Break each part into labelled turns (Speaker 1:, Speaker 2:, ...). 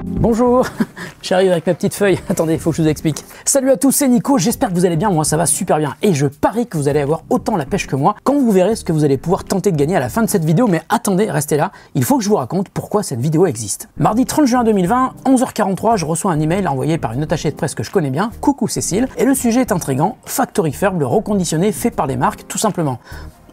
Speaker 1: Bonjour, j'arrive avec ma petite feuille. Attendez, il faut que je vous explique. Salut à tous, c'est Nico, j'espère que vous allez bien, moi ça va super bien. Et je parie que vous allez avoir autant la pêche que moi quand vous verrez ce que vous allez pouvoir tenter de gagner à la fin de cette vidéo. Mais attendez, restez là, il faut que je vous raconte pourquoi cette vidéo existe. Mardi 30 juin 2020, 11h43, je reçois un email envoyé par une attachée de presse que je connais bien, coucou Cécile, et le sujet est intriguant, Factory Furb, le reconditionné fait par les marques, tout simplement.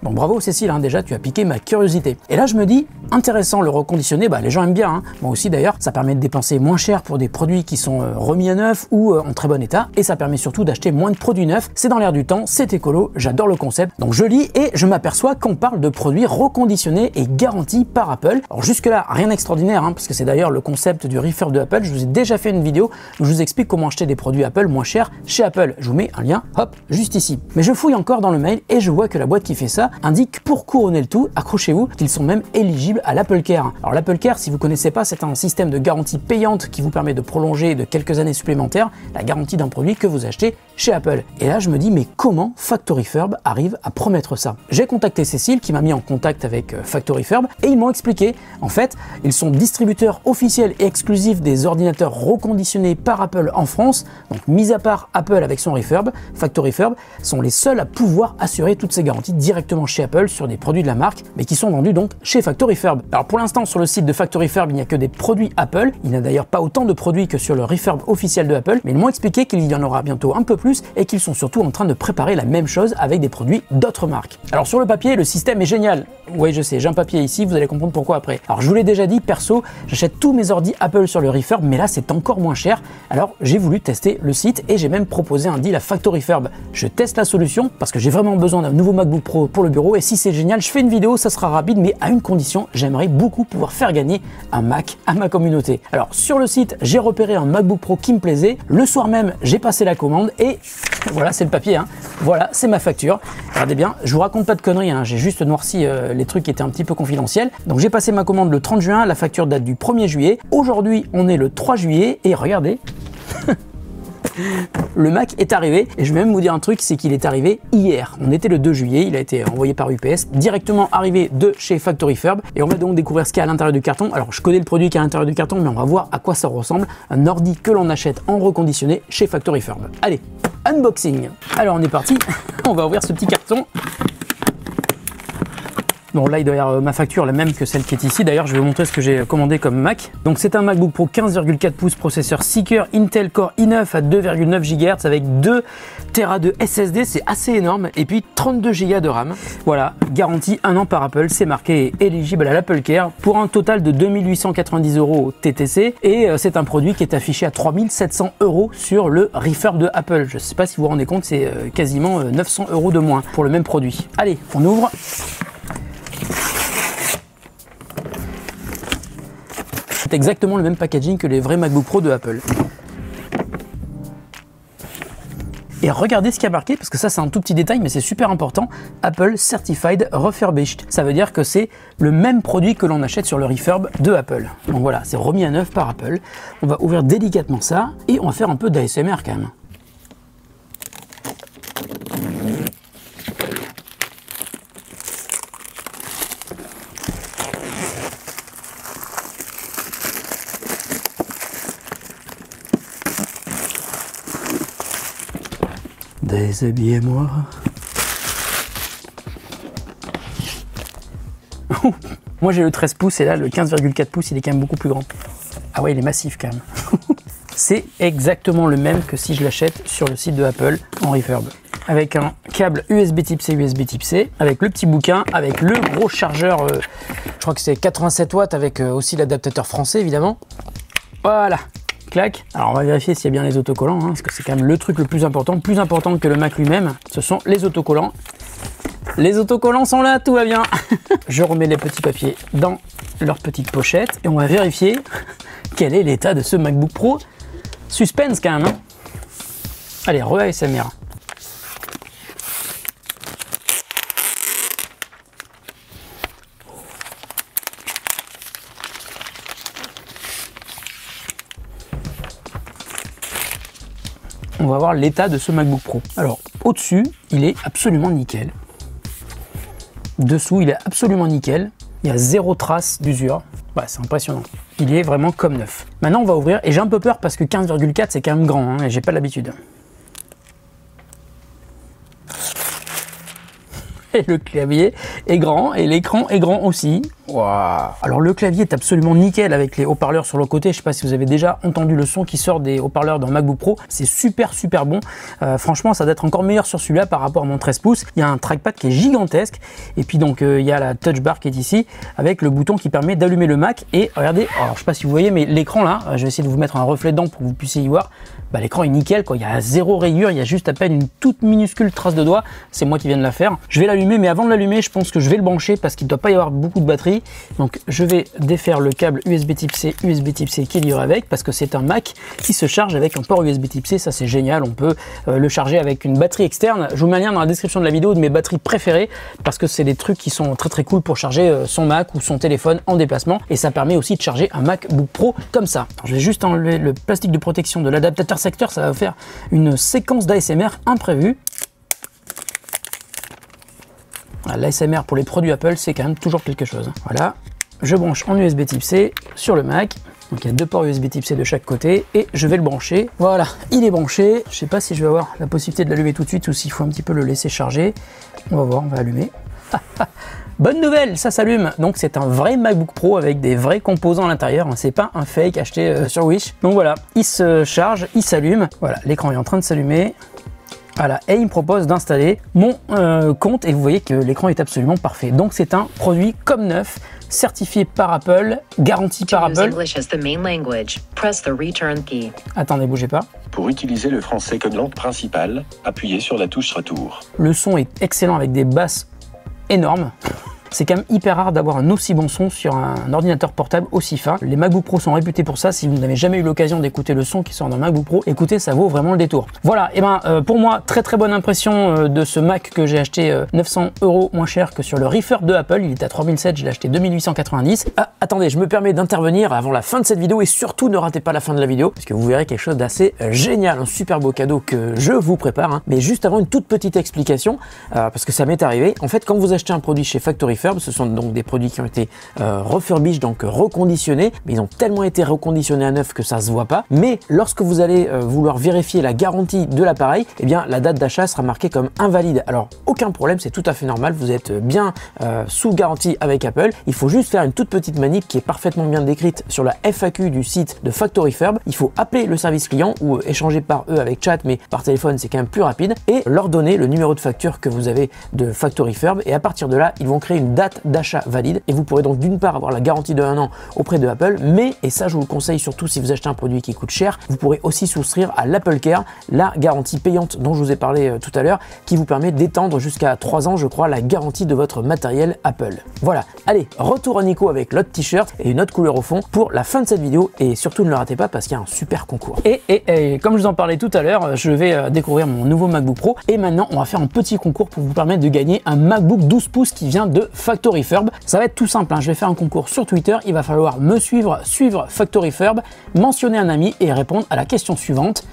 Speaker 1: Donc bravo Cécile, hein, déjà tu as piqué ma curiosité. Et là je me dis, intéressant le reconditionné, les gens aiment bien, hein. Moi aussi d'ailleurs, ça permet de dépenser moins cher pour des produits qui sont remis à neuf ou en très bon état, et ça permet surtout d'acheter moins de produits neufs, c'est dans l'air du temps, c'est écolo, j'adore le concept. Donc je lis et je m'aperçois qu'on parle de produits reconditionnés et garantis par Apple. Alors jusque là, rien d'extraordinaire, hein, parce que c'est d'ailleurs le concept du refurb de Apple, je vous ai déjà fait une vidéo où je vous explique comment acheter des produits Apple moins chers chez Apple. Je vous mets un lien, hop, juste ici. Mais je fouille encore dans le mail et je vois que la boîte qui fait ça indique pour couronner le tout, accrochez-vous, qu'ils sont même éligibles à l'Apple Care. Alors l'Apple Care, si vous connaissez pas, c'est un système de garantie payante qui vous permet de prolonger de quelques années supplémentaires la garantie d'un produit que vous achetez chez Apple. Et là je me dis, mais comment Factory Furb arrive à promettre ça? J'ai contacté Cécile qui m'a mis en contact avec Factory Furb et ils m'ont expliqué, en fait, ils sont distributeurs officiels et exclusifs des ordinateurs reconditionnés par Apple en France. Donc mis à part Apple avec son refurb, Factory Furb sont les seuls à pouvoir assurer toutes ces garanties directement chez Apple sur des produits de la marque, mais qui sont vendus donc chez Factory Furb. Alors pour l'instant sur le site de Factory Furb, il n'y a que des produits Apple, il n'y a d'ailleurs pas autant de produits que sur le refurb officiel de Apple, mais ils m'ont expliqué qu'il y en aura bientôt un peu plus et qu'ils sont surtout en train de préparer la même chose avec des produits d'autres marques. Alors sur le papier, le système est génial. Oui je sais, j'ai un papier ici, vous allez comprendre pourquoi après. Alors je vous l'ai déjà dit, perso, j'achète tous mes ordis Apple sur le refurb, mais là c'est encore moins cher. Alors j'ai voulu tester le site et j'ai même proposé un deal à Factory Furb. Je teste la solution parce que j'ai vraiment besoin d'un nouveau MacBook Pro pour le bureau et si c'est génial, je fais une vidéo, ça sera rapide, mais à une condition, j'aimerais beaucoup pouvoir faire gagner un Mac à ma communauté. Alors sur le site, j'ai repéré un MacBook Pro qui me plaisait. Le soir même, j'ai passé la commande et voilà, c'est le papier, hein. Voilà, c'est ma facture. Regardez bien, je vous raconte pas de conneries, hein. J'ai juste noirci les trucs qui étaient un petit peu confidentiels. Donc j'ai passé ma commande le 30 juin, la facture date du 1er juillet. Aujourd'hui, on est le 3 juillet et regardez. Le Mac est arrivé et je vais même vous dire un truc, c'est qu'il est arrivé hier. On était le 2 juillet, il a été envoyé par UPS, directement arrivé de chez Factory Furb et on va donc découvrir ce qu'il y a à l'intérieur du carton. Alors je connais le produit qui est à l'intérieur du carton, mais on va voir à quoi ça ressemble. Un ordi que l'on achète en reconditionné chez Factory Furb. Allez, unboxing. Alors on est parti, on va ouvrir ce petit carton. Bon là il doit y avoir ma facture la même que celle qui est ici, d'ailleurs je vais vous montrer ce que j'ai commandé comme Mac. Donc c'est un MacBook Pro 15,4 pouces, processeur 6 cœurs Intel Core i9 à 2,9 GHz avec 2 Tera de SSD, c'est assez énorme, et puis 32 Go de RAM. Voilà, garantie 1 an par Apple, c'est marqué éligible à l'Apple Care pour un total de 2890 € TTC et c'est un produit qui est affiché à 3700 € sur le refurb de Apple. Je ne sais pas si vous vous rendez compte, c'est quasiment 900 € de moins pour le même produit. Allez, on ouvre. C'est exactement le même packaging que les vrais MacBook Pro de Apple. Et regardez ce qui a marqué, parce que ça c'est un tout petit détail, mais c'est super important. Apple Certified Refurbished. Ça veut dire que c'est le même produit que l'on achète sur le refurb de Apple. Donc voilà, c'est remis à neuf par Apple. On va ouvrir délicatement ça, et on va faire un peu d'ASMR quand même. Déshabillez-moi. Moi j'ai le 13 pouces et là le 15,4 pouces il est quand même beaucoup plus grand. Ah ouais, il est massif quand même. C'est exactement le même que si je l'achète sur le site de Apple en refurb. Avec un câble USB type C, USB type C, avec le petit bouquin, avec le gros chargeur, je crois que c'est 87 watts avec aussi l'adaptateur français évidemment. Voilà. Clac. Alors on va vérifier s'il y a bien les autocollants, hein, parce que c'est quand même le truc le plus important que le Mac lui-même, ce sont les autocollants. Les autocollants sont là, tout va bien. Je remets les petits papiers dans leur petite pochette et on va vérifier quel est l'état de ce MacBook Pro. Suspense quand même, hein. Allez, re-ASMR. On va voir l'état de ce MacBook Pro. Alors, au-dessus, il est absolument nickel. Dessous, il est absolument nickel. Il y a zéro trace d'usure. Ouais, c'est impressionnant. Il est vraiment comme neuf. Maintenant, on va ouvrir et j'ai un peu peur parce que 15,4 c'est quand même grand hein, et j'ai pas l'habitude. Et le clavier est grand et l'écran est grand aussi. Waouh. Alors le clavier est absolument nickel avec les haut-parleurs sur le côté. Je sais pas si vous avez déjà entendu le son qui sort des haut-parleurs dans MacBook Pro. C'est super bon. Franchement, ça doit être encore meilleur sur celui-là par rapport à mon 13 pouces. Il y a un trackpad qui est gigantesque. Et puis donc il y a la touch bar qui est ici avec le bouton qui permet d'allumer le Mac. Et regardez, alors je sais pas si vous voyez, mais l'écran là, je vais essayer de vous mettre un reflet dedans pour que vous puissiez y voir. Bah, l'écran est nickel quoi. Il y a zéro rayure, il y a juste à peine une toute minuscule trace de doigt. C'est moi qui viens de la faire. Je vais l'allumer, mais avant de l'allumer, je pense que je vais le brancher parce qu'il ne doit pas y avoir beaucoup de batterie. Donc je vais défaire le câble USB type C qui est livré avec parce que c'est un Mac qui se charge avec un port USB type C. Ça c'est génial, on peut le charger avec une batterie externe. Je vous mets un lien dans la description de la vidéo de mes batteries préférées parce que c'est des trucs qui sont très cool pour charger son Mac ou son téléphone en déplacement et ça permet aussi de charger un MacBook Pro comme ça. Alors, je vais juste enlever le plastique de protection de l'adaptateur secteur, ça va faire une séquence d'ASMR imprévue. L'ASMR pour les produits Apple, c'est quand même toujours quelque chose. Voilà, je branche en USB type C sur le Mac. Donc il y a deux ports USB type C de chaque côté et je vais le brancher. Voilà, il est branché. Je sais pas si je vais avoir la possibilité de l'allumer tout de suite ou s'il faut un petit peu le laisser charger. On va voir, on va allumer. Bonne nouvelle, ça s'allume. Donc c'est un vrai MacBook Pro avec des vrais composants à l'intérieur. C'est pas un fake acheté sur Wish. Donc voilà, il se charge, il s'allume. Voilà, l'écran est en train de s'allumer. Voilà, et il me propose d'installer mon compte et vous voyez que l'écran est absolument parfait. Donc c'est un produit comme neuf, certifié par Apple, garanti par Apple. Attendez, bougez pas.
Speaker 2: Pour utiliser le français comme langue principale, appuyez sur la touche retour.
Speaker 1: Le son est excellent avec des basses énormes. C'est quand même hyper rare d'avoir un aussi bon son sur un ordinateur portable aussi fin. Les MacBook Pro sont réputés pour ça. Si vous n'avez jamais eu l'occasion d'écouter le son qui sort dans MacBook Pro, écoutez, ça vaut vraiment le détour. Voilà, et pour moi, très bonne impression de ce Mac que j'ai acheté 900 € moins cher que sur le refurb de Apple. Il est à 3007, je l'ai acheté 2890. Ah, attendez, je me permets d'intervenir avant la fin de cette vidéo et surtout ne ratez pas la fin de la vidéo parce que vous verrez quelque chose d'assez génial, un super beau cadeau que je vous prépare. Hein. Mais juste avant, une toute petite explication parce que ça m'est arrivé. En fait, quand vous achetez un produit chez Factory Refurb, ce sont donc des produits qui ont été refurbished, donc reconditionnés, mais ils ont tellement été reconditionnés à neuf que ça se voit pas. Mais lorsque vous allez vouloir vérifier la garantie de l'appareil, eh bien la date d'achat sera marquée comme invalide. Alors aucun problème, c'est tout à fait normal, vous êtes bien sous garantie avec Apple. Il faut juste faire une toute petite manip qui est parfaitement bien décrite sur la FAQ du site de Factory Refurb. Il faut appeler le service client ou échanger par eux avec chat, mais par téléphone c'est quand même plus rapide, et leur donner le numéro de facture que vous avez de Factory Refurb, et à partir de là ils vont créer une date d'achat valide et vous pourrez donc d'une part avoir la garantie de 1 an auprès de Apple, mais, et ça je vous le conseille surtout si vous achetez un produit qui coûte cher, vous pourrez aussi souscrire à l'Apple Care, la garantie payante dont je vous ai parlé tout à l'heure, qui vous permet d'étendre jusqu'à 3 ans je crois la garantie de votre matériel Apple. Voilà, allez, retour à Nico avec l'autre t-shirt et une autre couleur au fond pour la fin de cette vidéo, et surtout ne le ratez pas parce qu'il y a un super concours. Et comme je vous en parlais tout à l'heure, je vais découvrir mon nouveau MacBook Pro et maintenant on va faire un petit concours pour vous permettre de gagner un MacBook 12 pouces qui vient de Factory Refurb. Ça va être tout simple, hein. Je vais faire un concours sur Twitter, il va falloir me suivre Factory Refurb, mentionner un ami et répondre à la question suivante.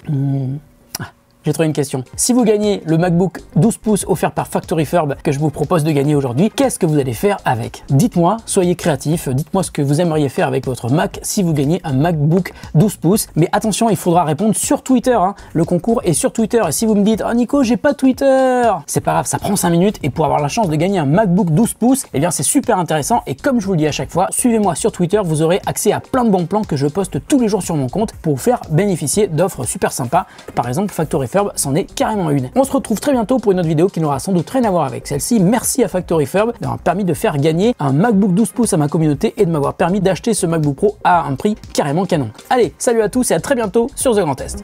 Speaker 1: J'ai trouvé une question. Si vous gagnez le MacBook 12 pouces offert par Factory Refurb que je vous propose de gagner aujourd'hui, qu'est-ce que vous allez faire avec? Dites-moi, soyez créatifs, dites-moi ce que vous aimeriez faire avec votre Mac si vous gagnez un MacBook 12 pouces. Mais attention, il faudra répondre sur Twitter. Hein. Le concours est sur Twitter. Et si vous me dites « Oh Nico, j'ai pas Twitter !» C'est pas grave, ça prend 5 minutes. Et pour avoir la chance de gagner un MacBook 12 pouces, eh bien c'est super intéressant. Et comme je vous le dis à chaque fois, suivez-moi sur Twitter, vous aurez accès à plein de bons plans que je poste tous les jours sur mon compte pour vous faire bénéficier d'offres super sympas. Par exemple, Factory Refurb, c'en est carrément une. On se retrouve très bientôt pour une autre vidéo qui n'aura sans doute rien à voir avec celle-ci. Merci à Factory Refurb d'avoir permis de faire gagner un MacBook 12 pouces à ma communauté et de m'avoir permis d'acheter ce MacBook Pro à un prix carrément canon. Allez, salut à tous et à très bientôt sur The Grand Test.